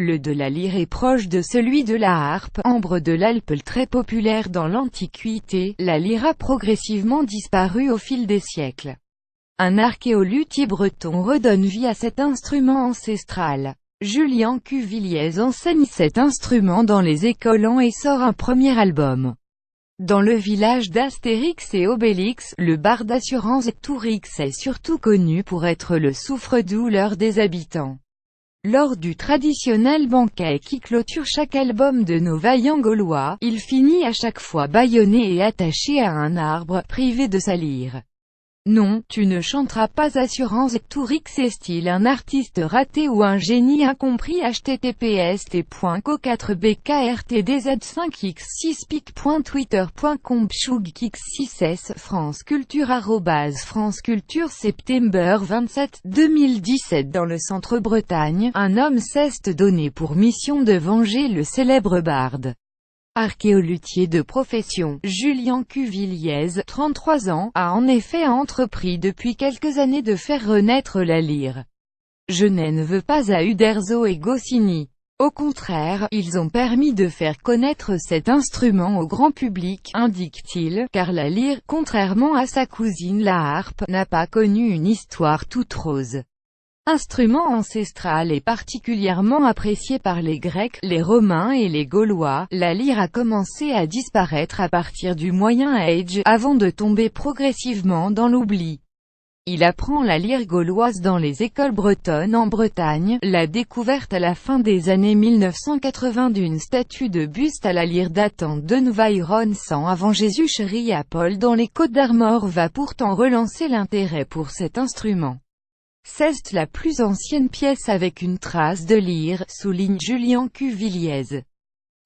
Le de la lyre est proche de celui de la harpe, ambre de l'Alpe très populaire dans l'Antiquité. La lyre a progressivement disparu au fil des siècles. Un archéoluthier breton redonne vie à cet instrument ancestral. Julien Cuvilliés enseigne cet instrument dans les écoles et sort un premier album. Dans le village d'Astérix et Obélix, le bar d'Assurance-Tourix est surtout connu pour être le souffre-douleur des habitants. Lors du traditionnel banquet qui clôture chaque album de nos vaillants Gaulois, il finit à chaque fois bâillonné et attaché à un arbre, privé de sa lyre. Non, tu ne chanteras pas Assurance-Tourix est-il un artiste raté ou un génie incompris? https://4bkrtdz5x6pic.twitter.com pchougx6s France Culture @France Culture September 27, 2017. Dans le centre-Bretagne, un homme s'est donné pour mission de venger le célèbre barde. Archéoluthier de profession, Julien Cuvilliés, 33 ans, a en effet entrepris depuis quelques années de faire renaître la lyre. Je ne veux pas à Uderzo et Goscinny. Au contraire, ils ont permis de faire connaître cet instrument au grand public, indique-t-il, car la lyre, contrairement à sa cousine la harpe, n'a pas connu une histoire toute rose. Instrument ancestral et particulièrement apprécié par les Grecs, les Romains et les Gaulois, la lyre a commencé à disparaître à partir du Moyen Âge, avant de tomber progressivement dans l'oubli. Il apprend la lyre gauloise dans les écoles bretonnes en Bretagne. La découverte à la fin des années 1980 d'une statue de buste à la lyre datant d'environ 100 avant Jésus chéri à Paul dans les Côtes-d'Armor va pourtant relancer l'intérêt pour cet instrument. C'est la plus ancienne pièce avec une trace de lyre, souligne Julien Cuvilliés.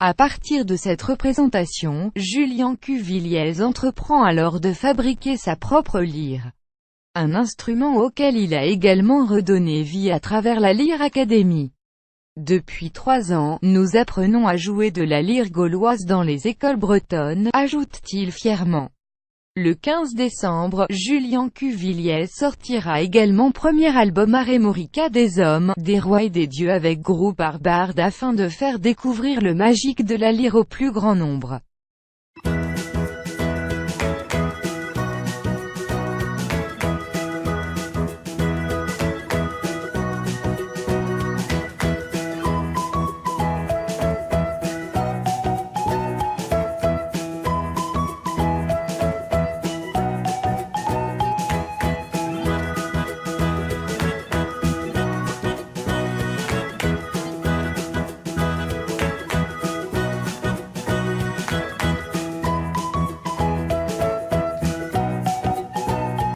À partir de cette représentation, Julien Cuvilliés entreprend alors de fabriquer sa propre lyre. Un instrument auquel il a également redonné vie à travers la Lyre Academy. Depuis 3 ans, nous apprenons à jouer de la lyre gauloise dans les écoles bretonnes, ajoute-t-il fièrement. Le 15 décembre, Julien Cuvilliés sortira également premier album Arémorica des hommes, des rois et des dieux avec groupe Barbard afin de faire découvrir le magique de la lyre au plus grand nombre.